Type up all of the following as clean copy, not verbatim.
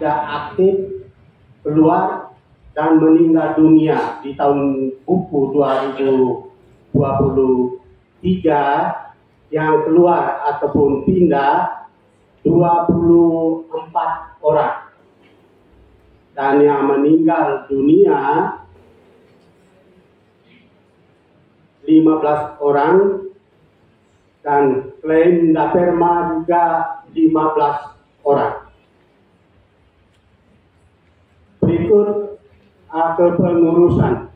tidak aktif keluar dan meninggal dunia di tahun buku 2023 yang keluar ataupun pindah 24 orang. Dan yang meninggal dunia 15 orang dan klaim Daperma juga 15 orang. Berikut kepengurusan.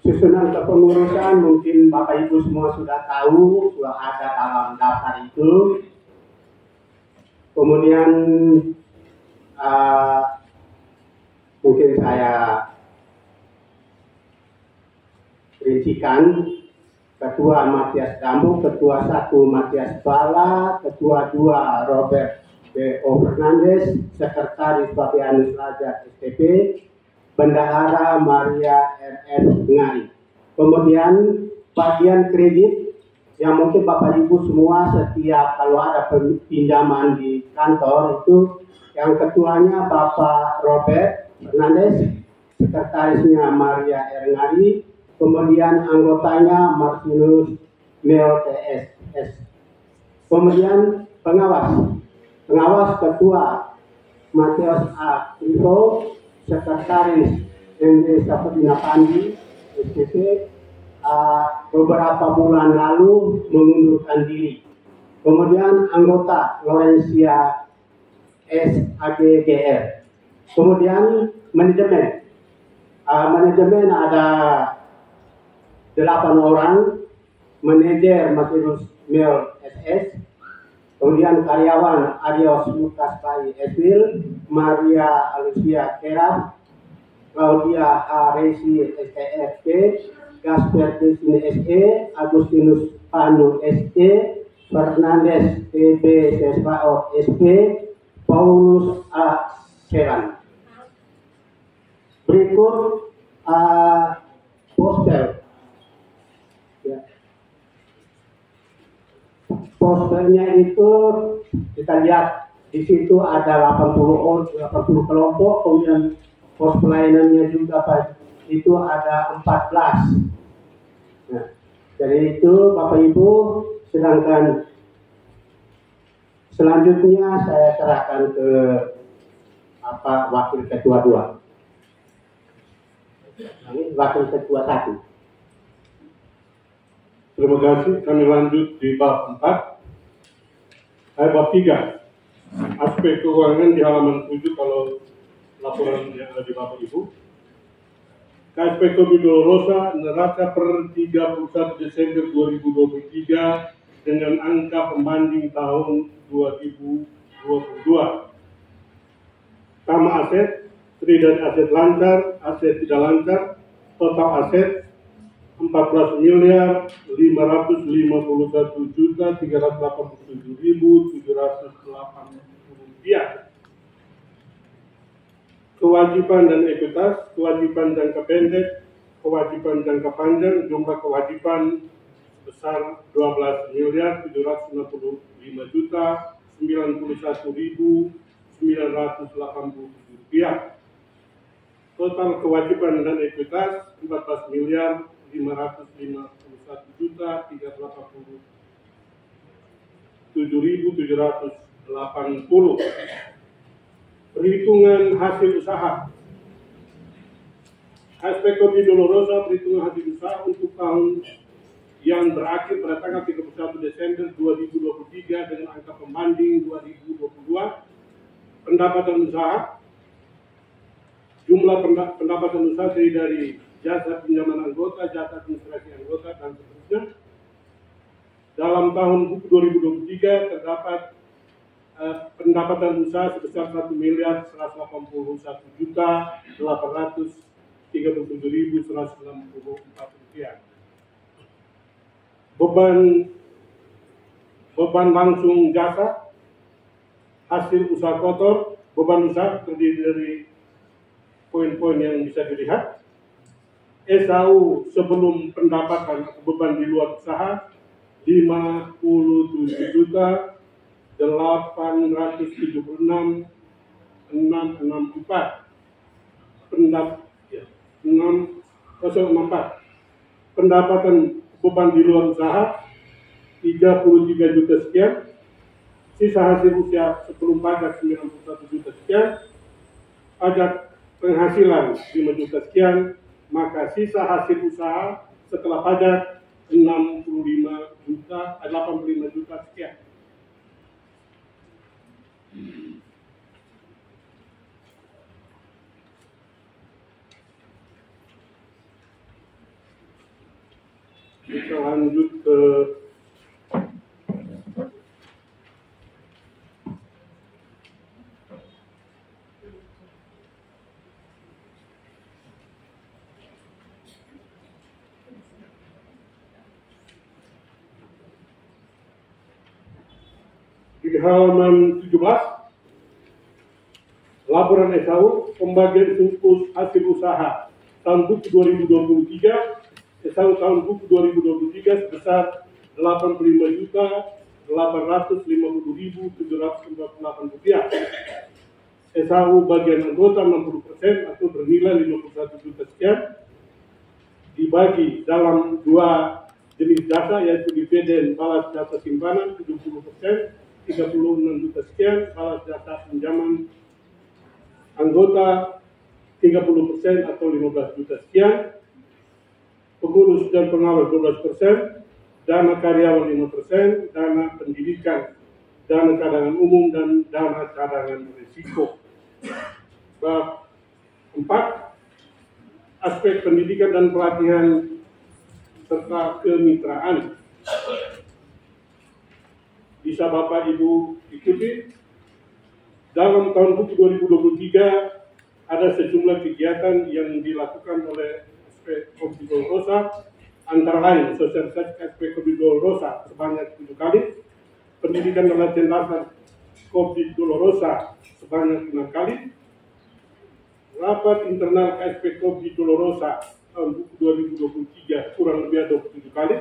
Susunan kepengurusan mungkin Bapak Ibu semua sudah tahu, sudah ada dalam daftar itu. Kemudian mungkin saya rincikan. Ketua Matias Dambu, Ketua 1 Matias Bala, Ketua 2 Robert B.O. Fernandes, Sekretaris Papianus Raja STP, Bendahara Maria R.N. Ngari. Kemudian bagian kredit yang mungkin Bapak Ibu semua setiap kalau ada pinjaman di kantor itu yang ketuanya Bapak Robert Fernandes, sekretarisnya Maria R. Ngari, kemudian anggotanya Martinus Mel TSS. Kemudian pengawas ketua Matius A. Info, sekretaris MD Saputina Pandi SPP beberapa bulan lalu mengundurkan diri. Kemudian anggota Lorencia SAGGR. Kemudian manajemen ada 8 orang, manajer Martinus Mel SS, kemudian karyawan Arios Lukas Pai Esbil, Maria Alicia Kerap, Claudia H. Resi STFP, Gasper Desine SE, Agustinus Panu SE, Fernandes PB Sesbao SP, Paulus A. Seran. Berikut poster. Ya. Posternya itu kita lihat di situ ada 80 kelompok, kemudian pos pelayanannya juga Pak, itu ada 14. Nah, dari itu Bapak Ibu, sedangkan selanjutnya saya serahkan ke Wakil Ketua 2. Ini Wakil Ketua 1. Terima kasih. Kami lanjut di bab 4. Bab 3. Aspek keuangan di halaman 7 kalau laporan yang ada di Bapak Ibu. KSP Kopi Dolorosa neraca per 31 Desember 2023 dengan angka pembanding tahun 2022. Sama aset, terdiri dari aset lancar, aset tidak lancar, total aset 14.551.387.780 rupiah. Kewajiban dan ekuitas, kewajiban jangka pendek, kewajiban jangka panjang, jumlah kewajiban sebesar 12.995.91.987 rupiah. Total kewajiban dan ekuitas 14.551.387.780. Perhitungan hasil usaha. KSP Kopi Dolorosa perhitungan hasil usaha untuk tahun yang berakhir pada tanggal 31 Desember 2023 dengan angka pembanding 2022. Pendapatan usaha. Jumlah pendapatan usaha terdiri dari jasa pinjaman anggota, jasa administrasi anggota, dan seterusnya. Dalam tahun 2023 terdapat pendapatan usaha sebesar 1.181.837.164 rupiah. Beban langsung jasa, hasil usaha kotor, beban usaha terdiri dari poin-poin yang bisa dilihat. SAU sebelum pendapatan beban di luar usaha 57.800.000 876.664 pendapatan beban di luar usaha 33 juta sekian, sisa hasil usaha sebelum pajak 91 juta sekian, pajak penghasilan 5 juta sekian, maka sisa hasil usaha setelah pajak 85 juta sekian. Kita lanjut ke di halaman 17, laporan SAU pembagian surplus hasil usaha tahun buku 2023, SAU tahun buku 2023 sebesar Rp85.850.798. SAU bagian anggota 60% atau bernilai 51 juta sekian, dibagi dalam dua jenis jasa, yaitu dividen balas jasa simpanan 70%, 36 juta sekian, balas jasa pinjaman anggota 30% atau 15 juta sekian, pengurus dan pengawal 12%, dana karyawan 5%, dana pendidikan, dana cadangan umum, dan dana cadangan risiko. Bab 4, aspek pendidikan dan pelatihan serta kemitraan. Bisa Bapak Ibu ikuti. Dalam tahun buku 2023 ada sejumlah kegiatan yang dilakukan oleh SPKOP di Dolorosa, antara lain sosialisasi SPKOP di Dolorosa sebanyak 7 kali, pendidikan dan latihan dasar SPKOP di Dolorosa sebanyak 6 kali, rapat internal SPKOP di Dolorosa tahun buku 2023 kurang lebih ada 27 kali,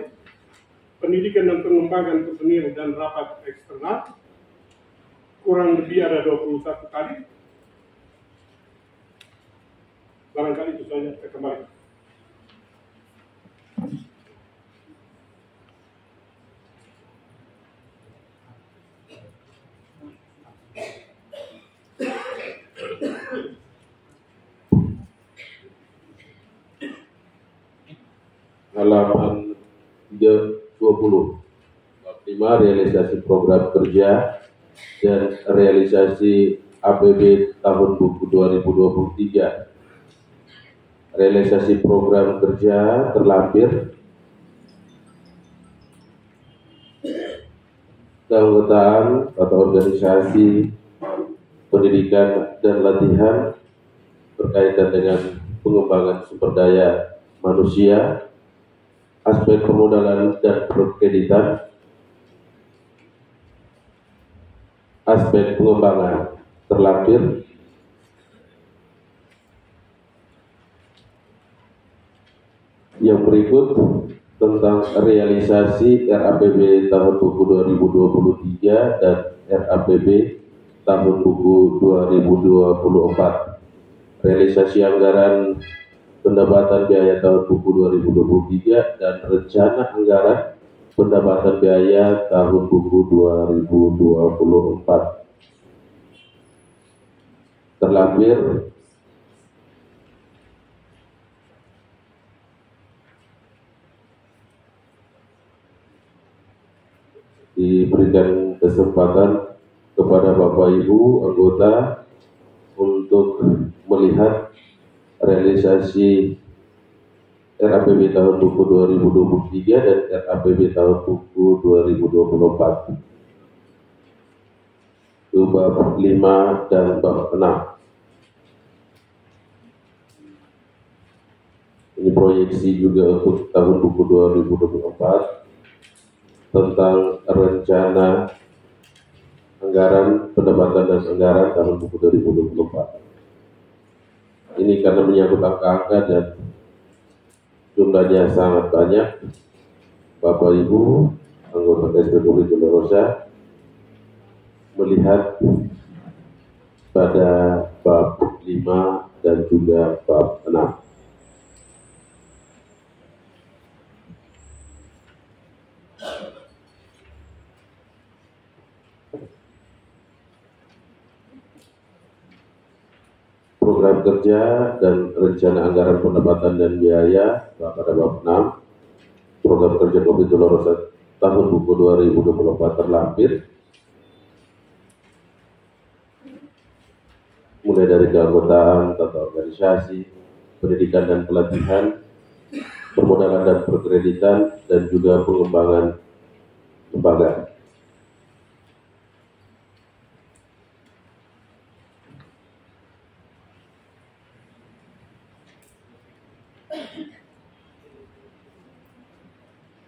pendidikan dan pengembangan personil dan rapat eksternal kurang lebih ada 21 kali. Barangkali itu saja, saya kembali. Halaman 20. Bab 5, realisasi program kerja dan realisasi APB tahun buku 2023. Realisasi program kerja terlampir, keanggotaan atau organisasi pendidikan dan latihan berkaitan dengan pengembangan sumber daya manusia, aspek permodalan dan perkreditan, aspek pengembangan terlampir, yang berikut tentang realisasi RAPB tahun buku 2023 dan RAPB tahun buku 2024. Realisasi anggaran pendapatan biaya tahun buku 2023 dan rencana anggaran pendapatan biaya tahun buku 2024. Terlampir diberikan kesempatan kepada Bapak Ibu anggota untuk melihat realisasi RAPB tahun buku 2023 dan RAPB tahun buku 2024. Itu bab 5 dan bab 6. Ini proyeksi juga untuk tahun buku 2024 tentang rencana anggaran pendapatan dan anggaran tahun buku 2024. Ini karena menyangkut angka-angka dan jumlahnya sangat banyak. Bapak Ibu anggota SPKOP Dolorosa melihat pada bab 5 dan juga bab 6. Program kerja dan rencana anggaran pendapatan dan biaya pada bab 6. Program kerja Komite Lorosan tahun buku 2024 terlampir, mulai dari keanggotaan, tata organisasi, pendidikan dan pelatihan, permodalan dan perkreditan, dan juga pengembangan lembaga.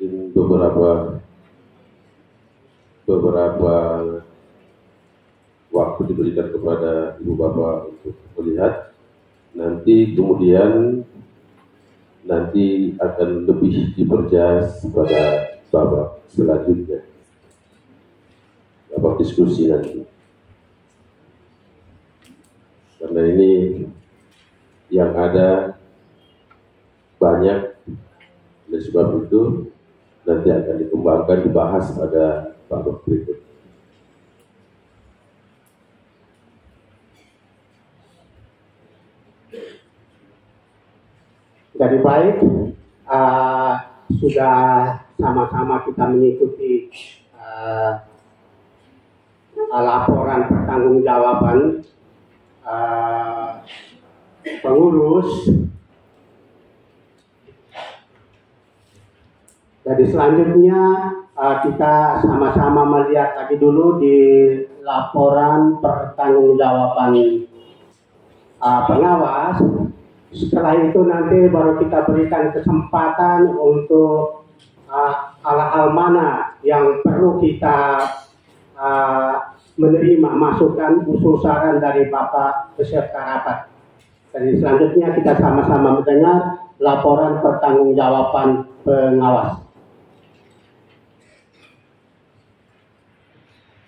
Ini beberapa waktu diberikan kepada Ibu Bapak untuk melihat. Nanti kemudian akan lebih diperjelas pada babak selanjutnya, babak diskusi nanti. Karena ini yang ada banyak, oleh sebab itu nanti akan dikembangkan, dibahas pada babak berikut. Jadi baik, sudah sama-sama kita mengikuti laporan pertanggungjawaban pengurus. Jadi selanjutnya kita sama-sama melihat lagi dulu di laporan pertanggungjawaban pengawas. Setelah itu nanti baru kita berikan kesempatan untuk hal-hal mana yang perlu kita menerima masukan, usul, saran dari Bapak peserta rapat. Jadi selanjutnya kita sama-sama mendengar laporan pertanggungjawaban pengawas.